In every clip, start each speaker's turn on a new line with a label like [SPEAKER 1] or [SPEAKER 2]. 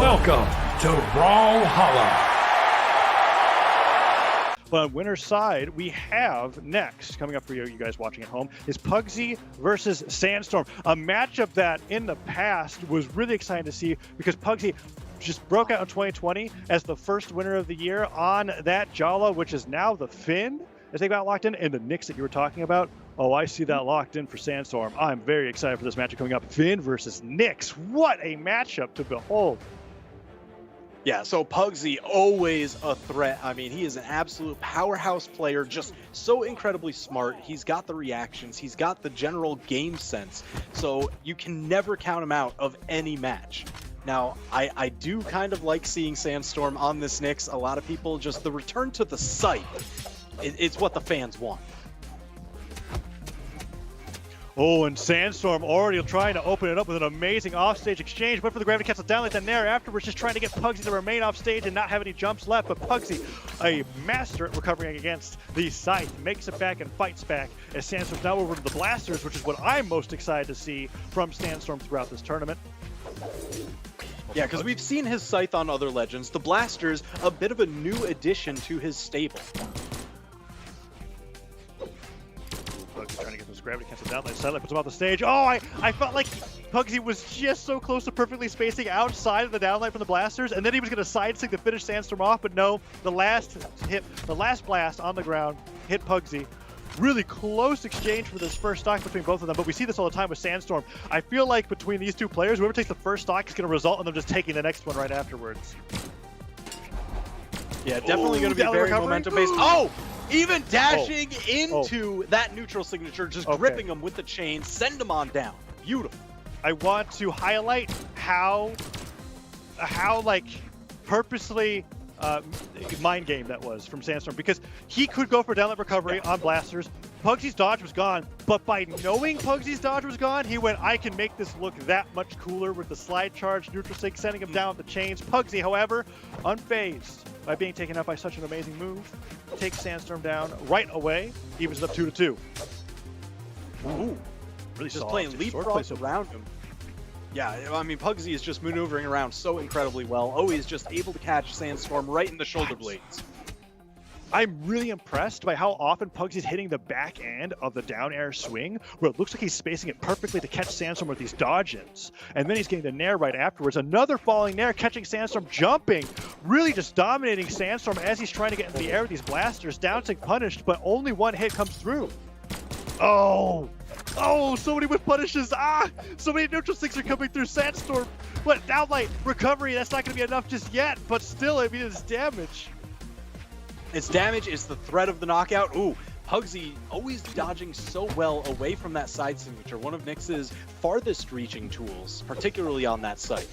[SPEAKER 1] Welcome to Brawlhalla.
[SPEAKER 2] But on winner's side, we have next, coming up for you guys watching at home, is Pugsy versus Sandstorm. A matchup that in the past was really exciting to see because Pugsy just broke out in 2020 as the first winner of the year on that Brawlhalla, which is now the Finn, as they got locked in. And the Nyx that you were talking about, oh, I see that locked in for Sandstorm. I'm very excited for this matchup coming up. Finn versus Nyx. What a matchup to behold.
[SPEAKER 3] Yeah, so Pugsy, always a threat. I mean, he is an absolute powerhouse player, just so incredibly smart. He's got the reactions. He's got the general game sense. So you can never count him out of any match. Now, I do kind of like seeing Sandstorm on this Nyx. A lot of people just, the return to the site, it's what the fans want.
[SPEAKER 2] Oh, and Sandstorm already trying to open it up with an amazing offstage exchange. Went for the gravity cancel down like that Nair afterwards, just trying to get Pugsy to remain off stage and not have any jumps left. But Pugsy, a master at recovering against the Scythe, makes it back and fights back as Sandstorm's now over to the Blasters, which is what I'm most excited to see from Sandstorm throughout this tournament.
[SPEAKER 3] Yeah, because we've seen his Scythe on other Legends. The Blasters, a bit of a new addition to his stable.
[SPEAKER 2] Trying to get those gravity cancel down. Satellite puts him off the stage. Oh, I felt like Pugsy was just so close to perfectly spacing outside of the downlight from the Blasters, and then he was going to side stick to finish Sandstorm off, but no, the last blast on the ground hit Pugsy. Really close exchange for this first stock between both of them, but we see this all the time with Sandstorm. I feel like between these two players, whoever takes the first stock is going to result in them just taking the next one right afterwards.
[SPEAKER 3] Yeah, definitely going to be very momentum-based. Oh! Even dashing into that neutral signature, just gripping him with the chain, send him on down. Beautiful.
[SPEAKER 2] I want to highlight how like purposely mind game that was from Sandstorm, because he could go for downlight recovery on Blasters. Pugsy's dodge was gone, but by knowing Pugsy's dodge was gone, he went, I can make this look that much cooler with the slide charge, neutral sig, sending him down with the chains. Pugsy, however, unfazed by being taken out by such an amazing move, takes Sandstorm down right away, evens it up 2-2. Ooh, really
[SPEAKER 3] just playing leapfrog around him. Yeah, I mean, Pugsy is just maneuvering around so incredibly well, always just able to catch Sandstorm right in the shoulder blades.
[SPEAKER 2] I'm really impressed by how often Pugsy's hitting the back end of the down air swing, where it looks like he's spacing it perfectly to catch Sandstorm with these dodge-ins. And then he's getting the Nair right afterwards. Another falling Nair, catching Sandstorm, jumping, really just dominating Sandstorm as he's trying to get into the air with these Blasters. Down sig punished, but only one hit comes through. Oh, so many whip punishes. So many neutral sticks are coming through. Sandstorm, what, downlight, recovery, that's not going to be enough just yet, but still, I mean, it's damage.
[SPEAKER 3] Its damage is the threat of the knockout. Ooh, Pugsy always dodging so well away from that side signature. One of Nyx's farthest reaching tools, particularly on that site.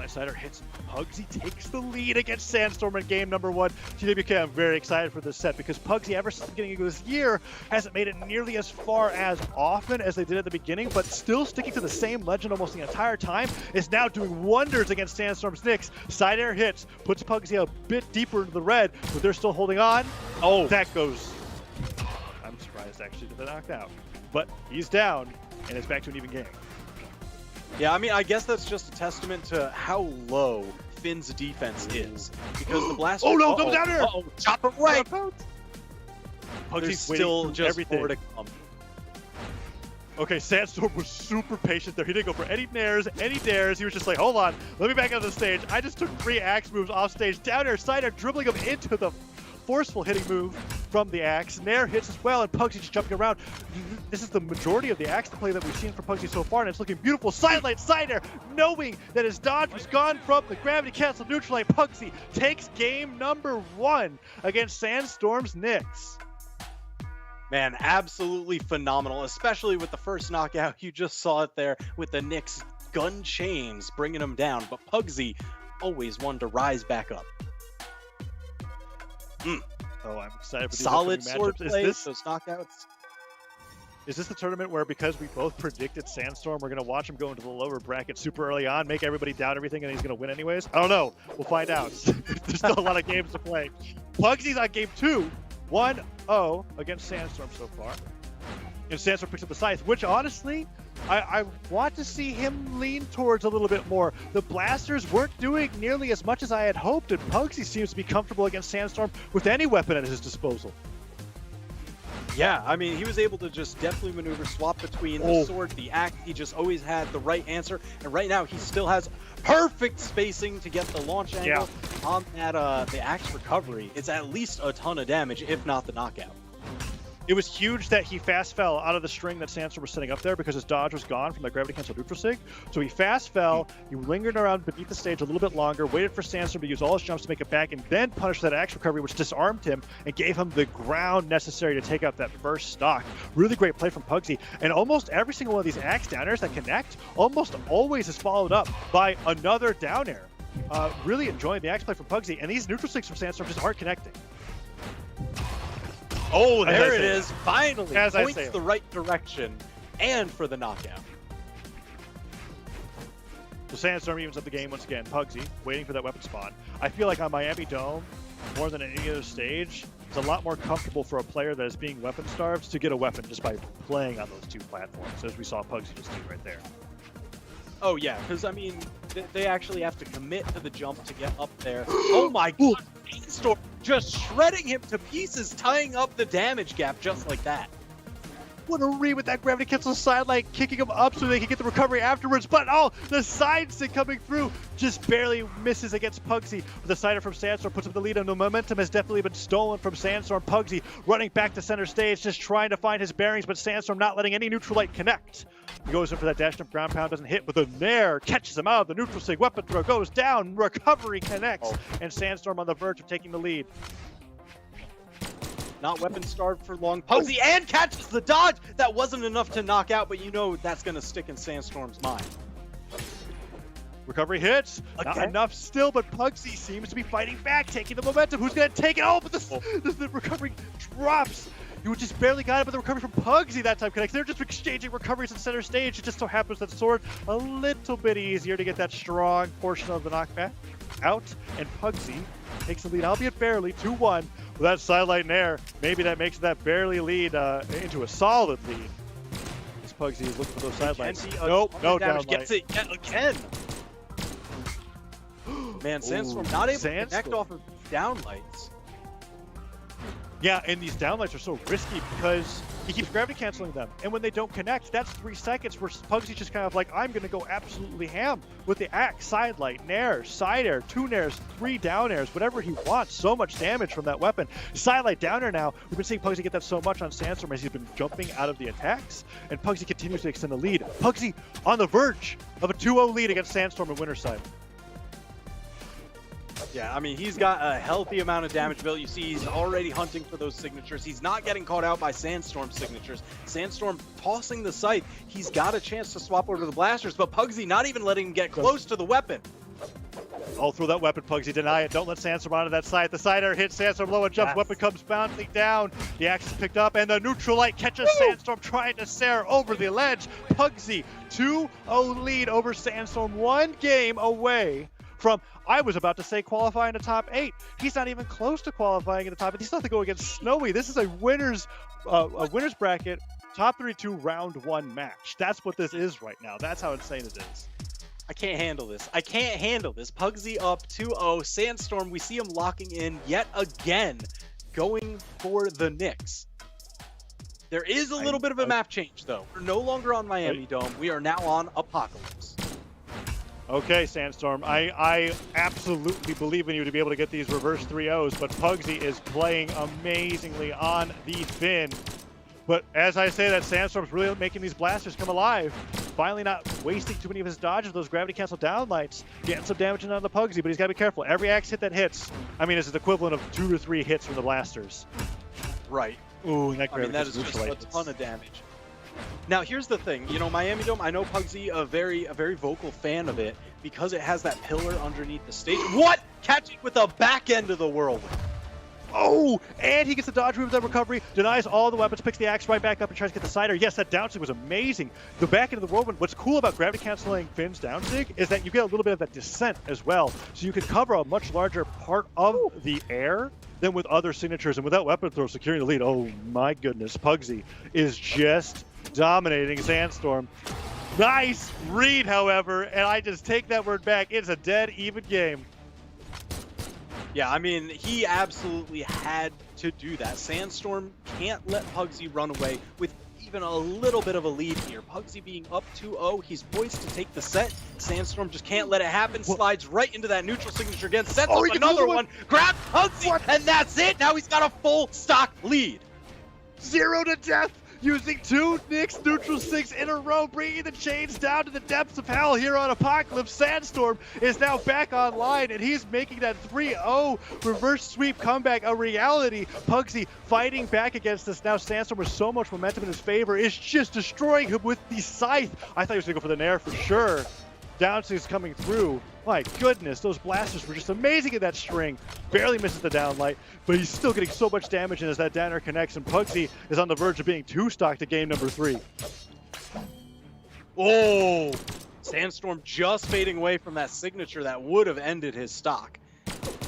[SPEAKER 2] Sider hits Pugsy, takes the lead against Sandstorm in game number 1. TWK, I'm very excited for this set because Pugsy, ever since the beginning of this year, hasn't made it nearly as far as often as they did at the beginning, but still sticking to the same legend almost the entire time, is now doing wonders against Sandstorm's Nyx. Side air hits, puts Pugsy a bit deeper into the red, but they're still holding on. Oh, that goes... I'm surprised actually that they knocked out. But he's down, and it's back to an even game.
[SPEAKER 3] Yeah, I mean, I guess that's just a testament to how low Finn's defense is. Because the Blasters...
[SPEAKER 2] Oh no, come down here!
[SPEAKER 3] Chop him right!
[SPEAKER 2] Pugsy's
[SPEAKER 3] still just more to come.
[SPEAKER 2] Okay, Sandstorm was super patient there. He didn't go for any nairs, any dares. He was just like, hold on, let me back out of the stage. I just took 3 axe moves off stage. Down air, side air, dribbling him into the forceful hitting move from the axe. Nair hits as well, and Pugsy just jumping around. This is the majority of the axe play that we've seen from Pugsy so far, and it's looking beautiful. Sidelight, side air, knowing that his dodge was gone from the gravity cancel neutral light. Pugsy takes game number 1 against Sandstorm's Nyx.
[SPEAKER 3] Man, absolutely phenomenal, especially with the first knockout. You just saw it there with the Nyx gun chains bringing him down, but Pugsy always one to rise back up.
[SPEAKER 2] Oh, I'm excited for these
[SPEAKER 3] solid sword play,
[SPEAKER 2] those
[SPEAKER 3] knockouts.
[SPEAKER 2] Is this the tournament where, because we both predicted Sandstorm, we're going to watch him go into the lower bracket super early on, make everybody doubt everything, and he's going to win anyways? I don't know. We'll find out. There's still a lot of games to play. Pugsy's on game 2, 1-0 against Sandstorm so far. And Sandstorm picks up the Scythe, which honestly, I want to see him lean towards a little bit more. The blasters weren't doing nearly as much as I had hoped, and Pugsy seems to be comfortable against Sandstorm with any weapon at his disposal.
[SPEAKER 3] Yeah, I mean, he was able to just deftly maneuver, swap between the sword, the axe. He just always had the right answer. And right now, he still has perfect spacing to get the launch angle on that the axe recovery. It's at least a ton of damage, if not the knockout.
[SPEAKER 2] It was huge that he fast fell out of the string that Sandstorm was setting up there because his dodge was gone from the gravity cancel neutral sig. So he fast fell, he lingered around beneath the stage a little bit longer, waited for Sandstorm to use all his jumps to make it back, and then punished that axe recovery, which disarmed him and gave him the ground necessary to take out that first stock. Really great play from Pugsy. And almost every single one of these axe down airs that connect almost always is followed up by another down air. Really enjoying the axe play from Pugsy, and these neutral sigs from Sandstorm just aren't connecting.
[SPEAKER 3] Oh, there it is. Finally
[SPEAKER 2] points
[SPEAKER 3] the right direction and for the knockout.
[SPEAKER 2] So Sandstorm evens up the game once again. Pugsy waiting for that weapon spawn. I feel like on Miami Dome, more than any other stage, it's a lot more comfortable for a player that is being weapon starved to get a weapon just by playing on those two platforms, as we saw Pugsy just do right there.
[SPEAKER 3] Oh yeah, because I mean, they actually have to commit to the jump to get up there. Oh my god, Sandstorm just shredding him to pieces, tying up the damage gap just like that.
[SPEAKER 2] What a read with that gravity cancel sidelight, kicking him up so they can get the recovery afterwards. But the side stick coming through just barely misses against Pugsy. The sider from Sandstorm puts up the lead, and the momentum has definitely been stolen from Sandstorm. Pugsy running back to center stage, just trying to find his bearings, but Sandstorm not letting any neutral light connect. He goes in for that dash jump, ground pound, doesn't hit, but the nair catches him out of the neutral sig. Weapon throw goes down, recovery connects, and Sandstorm on the verge of taking the lead.
[SPEAKER 3] Not weapon starved for long. Pugsy and catches the dodge. That wasn't enough to knock out, but you know that's going to stick in Sandstorm's mind.
[SPEAKER 2] Recovery hits. Not enough still, but Pugsy seems to be fighting back, taking the momentum. Who's going to take it? But the recovery drops. You just barely got it, but the recovery from Pugsy that time connects. They're just exchanging recoveries at center stage. It just so happens that Sword a little bit easier to get that strong portion of the knockback out, and Pugsy takes the lead, albeit barely, 2-1. With that sidelight nair, maybe that makes that barely lead into a solid lead. As Pugsy is looking for those sidelights. Nope, no downlight.
[SPEAKER 3] Gets it yet again. Man, Sandstorm not able to connect off of downlights.
[SPEAKER 2] Yeah, and these downlights are so risky because he keeps gravity canceling them. And when they don't connect, that's 3 seconds where Pugsy's just kind of like, I'm going to go absolutely ham with the axe, sidelight, nair, side air, 2 nairs, 3 down airs, whatever he wants. So much damage from that weapon. Sidelight down air now. We've been seeing Pugsy get that so much on Sandstorm as he's been jumping out of the attacks. And Pugsy continues to extend the lead. Pugsy on the verge of a 2-0 lead against Sandstorm and Winter's side.
[SPEAKER 3] Yeah, I mean, he's got a healthy amount of damage built. You see, he's already hunting for those signatures. He's not getting caught out by Sandstorm signatures. Sandstorm tossing the scythe. He's got a chance to swap over to the blasters, but Pugsy not even letting him get close to the weapon.
[SPEAKER 2] Oh, throw that weapon, Pugsy. Deny it. Don't let Sandstorm onto that side. The side air hits Sandstorm low and jumps. Weapon comes bouncing down. The axe is picked up, and the neutral light catches Sandstorm trying to stare over the ledge. Pugsy, 2-0 lead over Sandstorm. 1 game away from, I was about to say, qualifying the top 8. He's not even close to qualifying in the top 8. He still has to go against Snowy. This is a winner's bracket, top 32 round 1 match. That's what this is right now. That's how insane it is.
[SPEAKER 3] I can't handle this. I can't handle this. Pugsy up 2-0. Sandstorm, we see him locking in yet again, going for the Knicks. There is a little bit of a map change, though. We're no longer on Miami Dome. We are now on Apocalypse.
[SPEAKER 2] Okay, Sandstorm, I absolutely believe in you to be able to get these reverse 3-0s, but Pugsy is playing amazingly on the fin. But as I say that, Sandstorm's really making these blasters come alive. Finally not wasting too many of his dodges, those gravity cancel downlights. Getting some damage on the Pugsy, but he's got to be careful. Every axe hit that hits, I mean, is the equivalent of 2 or 3 hits from the blasters.
[SPEAKER 3] Right.
[SPEAKER 2] Ooh, that
[SPEAKER 3] is just a ton of damage. Now, here's the thing. You know, Miami Dome, I know Pugsy a very vocal fan of it because it has that pillar underneath the stage. What? Catching with the back end of the whirlwind.
[SPEAKER 2] Oh, and he gets the dodge move, that recovery, denies all the weapons, picks the axe right back up and tries to get the sider. Yes, that down sig was amazing. The back end of the whirlwind, what's cool about gravity canceling Finn's down sig is that you get a little bit of that descent as well. So you can cover a much larger part of the air than with other signatures. And with that weapon throw securing the lead, oh my goodness, Pugsy is just dominating Sandstorm. Nice read, however, and I just take that word back. It's a dead even game.
[SPEAKER 3] Yeah, I mean, he absolutely had to do that. Sandstorm can't let Pugsy run away with even a little bit of a lead here. Pugsy being up 2-0, he's poised to take the set. Sandstorm just can't let it happen, slides right into that neutral signature again, sets up another one, grabs Pugsy, and that's it! Now he's got a full stock lead.
[SPEAKER 2] 0 to death, using 2 Nyx neutral 6 in a row, bringing the chains down to the depths of hell here on Apocalypse. Sandstorm is now back online, and he's making that 3-0 reverse sweep comeback a reality. Pugsy fighting back against this now. Sandstorm with so much momentum in his favor is just destroying him with the scythe. I thought he was going to go for the nair for sure. Downswing's coming through. My goodness, those blasters were just amazing in that string. Barely misses the downlight, but he's still getting so much damage, and as that down air connects, and Pugsy is on the verge of being 2-stock to game number 3.
[SPEAKER 3] Oh! Sandstorm just fading away from that signature that would have ended his stock.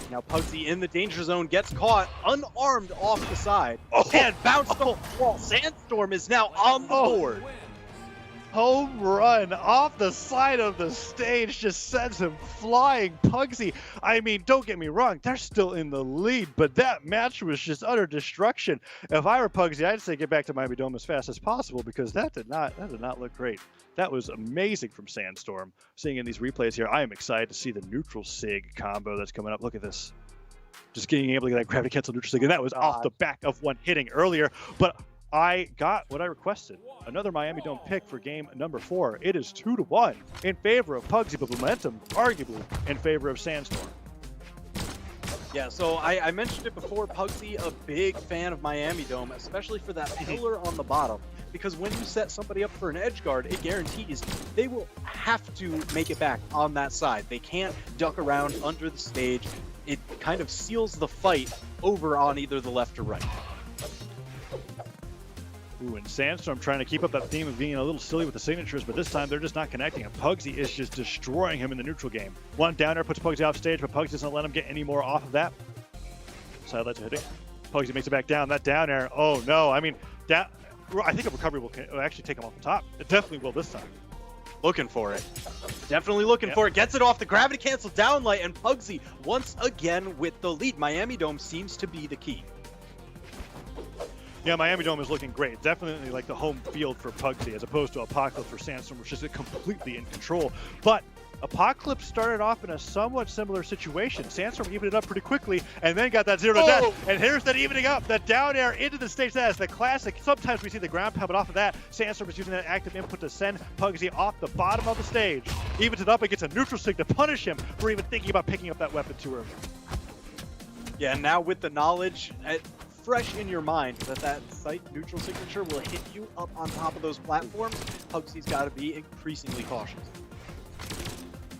[SPEAKER 3] Now Pugsy in the danger zone gets caught, unarmed off the side, and bounced off the wall. Sandstorm is now on the board.
[SPEAKER 2] Home run off the side of the stage just sends him flying. Pugsy, I mean, don't get me wrong, they're still in the lead, but that match was just utter destruction. If I were Pugsy, I'd say get back to Miami Dome as fast as possible, because that did not look great. That was amazing from Sandstorm. Seeing in these replays here, I am excited to see the neutral sig combo that's coming up. Look at this. Just being able to get that gravity cancel neutral sig, and that was off the back of one hitting earlier, but I got what I requested. Another Miami Dome pick for game number 4. It is 2-1 in favor of Pugsy, but momentum arguably in favor of Sandstorm.
[SPEAKER 3] Yeah, so I mentioned it before, Pugsy, a big fan of Miami Dome, especially for that pillar on the bottom. Because when you set somebody up for an edge guard, it guarantees they will have to make it back on that side. They can't duck around under the stage. It kind of seals the fight over on either the left or right.
[SPEAKER 2] Ooh, and Sandstorm trying to keep up that theme of being a little silly with the signatures, but this time they're just not connecting, and Pugsy is just destroying him in the neutral game. One down air puts Pugsy off stage, but Pugsy doesn't let him get any more off of that. Sidelights are hitting. Pugsy makes it back down. That down air, oh no, I mean, that, I think a recovery will actually take him off the top. It definitely will this time.
[SPEAKER 3] Looking for it. Definitely looking for it. Gets it off the gravity cancel downlight, and Pugsy once again with the lead. Miami Dome seems to be the key.
[SPEAKER 2] Yeah, Miami Dome is looking great. Definitely like the home field for Pugsy as opposed to Apocalypse for Sandstorm, which is completely in control. But Apocalypse started off in a somewhat similar situation. Sandstorm evened it up pretty quickly and then got that 0 to death. And here's that evening up, that down air into the stage. That is the classic. Sometimes we see the ground pound, but off of that, Sandstorm is using that active input to send Pugsy off the bottom of the stage. Evens it up and gets a neutral sig to punish him for even thinking about picking up that weapon too early.
[SPEAKER 3] Yeah, now with the knowledge fresh in your mind that site neutral signature will hit you up on top of those platforms, Pugsy's got to be increasingly cautious.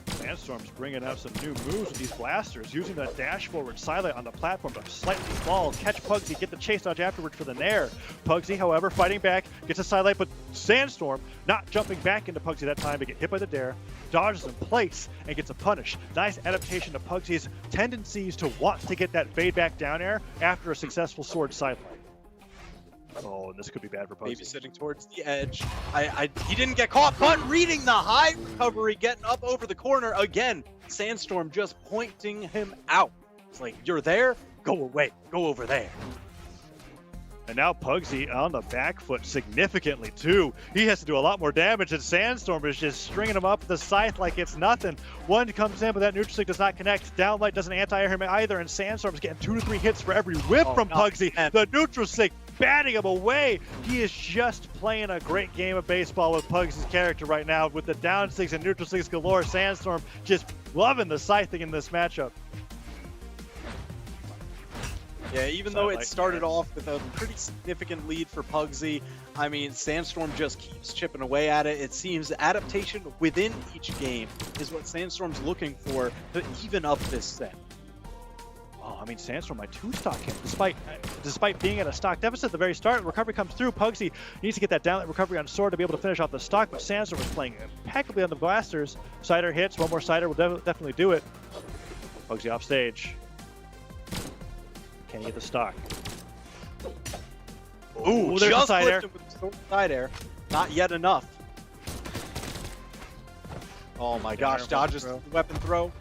[SPEAKER 2] Sandstorm's bringing out some new moves with these blasters, using that dash forward sidelight on the platform to slightly fall, catch Pugsy, get the chase dodge afterwards for the nair. Pugsy, however, fighting back, gets a sidelight, but Sandstorm not jumping back into Pugsy that time to get hit by the dare, dodges in place, and gets a punish. Nice adaptation to Pugsy's tendencies to want to get that fade back down air after a successful sword sidelight. Oh, and this could be bad for Pugsy.
[SPEAKER 3] Maybe sitting towards the edge. He didn't get caught, but reading the high recovery, getting up over the corner again. Sandstorm just pointing him out. It's like, you're there, go away, go over there.
[SPEAKER 2] And now Pugsy on the back foot significantly too. He has to do a lot more damage, and Sandstorm is just stringing him up with the scythe like it's nothing. One comes in, but that neutral sig does not connect. Downlight doesn't anti-air him either, and Sandstorm's getting 2 to 3 hits for every whip from Pugsy. The neutral sig batting him away. He is just playing a great game of baseball with Pugsy's character right now, with the down sigs and neutral sigs galore. Sandstorm just loving the scything in this matchup.
[SPEAKER 3] Yeah, even though it started off with a pretty significant lead for Pugsy, I mean, Sandstorm just keeps chipping away at it. It seems adaptation within each game is what Sandstorm's looking for to even up this set.
[SPEAKER 2] Oh, I mean, Sandstorm might 2-stock him, despite being at a stock deficit at the very start. Recovery comes through. Pugsy needs to get that downlight recovery on sword to be able to finish off the stock, but Sandstorm is playing impeccably on the blasters. Cider hits. One more Cider will definitely do it. Pugsy off stage. Can he get the stock?
[SPEAKER 3] Ooh,
[SPEAKER 2] there's
[SPEAKER 3] just
[SPEAKER 2] the side air.
[SPEAKER 3] with the side air. Not yet enough. Oh my gosh, dodges the weapon throw.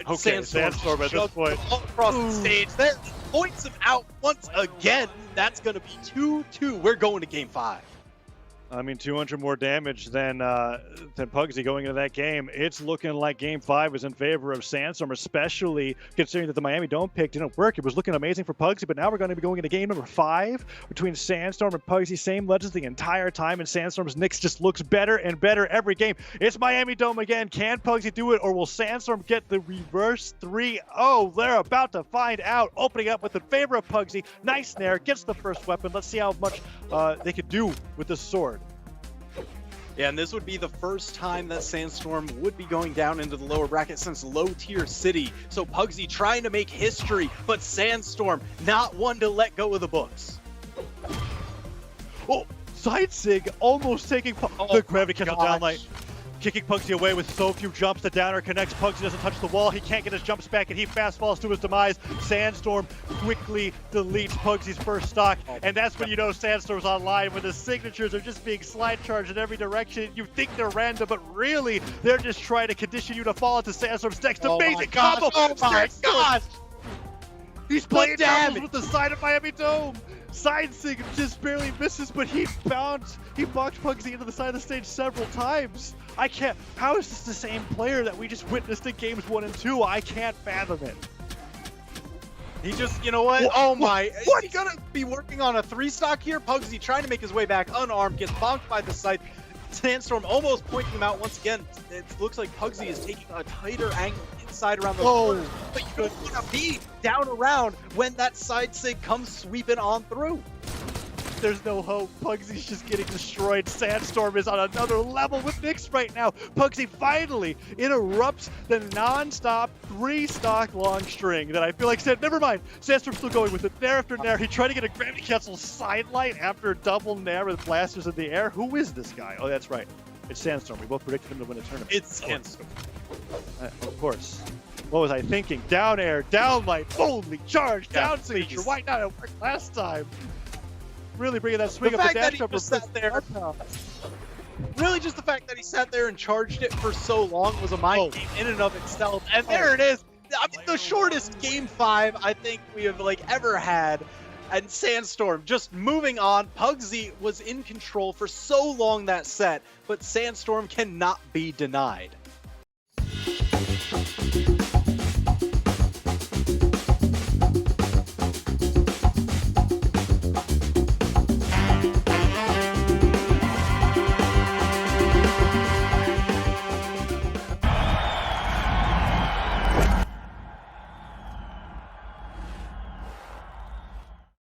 [SPEAKER 2] Okay, Sandstorm at this point.
[SPEAKER 3] All across the stage. There, points him out once again. That's going to be 2-2. We're going to game 5.
[SPEAKER 2] I mean, 200 more damage than Pugsy going into that game. It's looking like Game 5 is in favor of Sandstorm, especially considering that the Miami Dome pick didn't work. It was looking amazing for Pugsy, but now we're going to be going into game number 5 between Sandstorm and Pugsy. Same legends the entire time, and Sandstorm's Nyx just looks better and better every game. It's Miami Dome again. Can Pugsy do it, or will Sandstorm get the reverse 3-0? They're about to find out. Opening up with in favor of Pugsy. Nice snare, gets the first weapon. Let's see how much they could do with this sword.
[SPEAKER 3] Yeah, and this would be the first time that Sandstorm would be going down into the lower bracket since low-tier city. So Pugsy trying to make history, but Sandstorm not one to let go of the books.
[SPEAKER 2] Oh, side sig almost taking the gravity catch down light. Kicking Pugsy away with so few jumps. The downer connects. Pugsy doesn't touch the wall. He can't get his jumps back, and he fast falls to his demise. Sandstorm quickly deletes Pugsy's first stock, and that's when you know Sandstorm's online, when the signatures are just being slide charged in every direction. You think they're random, but really, they're just trying to condition you to fall into Sandstorm's next amazing combo.
[SPEAKER 3] Oh my gosh!
[SPEAKER 2] He's playing damage with the side of Miami Dome. Side sig just barely misses, but he bonked Pugsy into the side of the stage several times. I can't. How is this the same player that we just witnessed in games 1 and 2? I can't fathom it.
[SPEAKER 3] He just, you know what? Oh my! What? Is he gonna be working on a 3-stock here? Pugsy trying to make his way back, unarmed, gets bonked by the side. Sandstorm almost pointing him out once again. It looks like Pugsy is taking a tighter angle inside around the corners, but you don't want to be down around when that side sig comes sweeping on through.
[SPEAKER 2] There's no hope. Pugsy's just getting destroyed. Sandstorm is on another level with Nyx right now. Pugsy finally interrupts the non-stop 3-stock long string that I feel like said, never mind. Sandstorm's still going with it. Nair after Nair. He tried to get a gravity cancel sidelight after a double Nair with blasters in the air. Who is this guy? Oh, that's right. It's Sandstorm. We both predicted him to win the tournament.
[SPEAKER 3] It's Sandstorm.
[SPEAKER 2] Of course. What was I thinking? Down air, down light, boldly charged, down signature. Why not? It worked last time. Really bringing that swing
[SPEAKER 3] the
[SPEAKER 2] up
[SPEAKER 3] fact
[SPEAKER 2] the
[SPEAKER 3] that
[SPEAKER 2] dash
[SPEAKER 3] he
[SPEAKER 2] up.
[SPEAKER 3] just sat there. Really, just the fact that he sat there and charged it for so long was a mind game in and of itself. And there it is. I mean, the shortest game 5 I think we have ever had. And Sandstorm just moving on. Pugsy was in control for so long that set, but Sandstorm cannot be denied.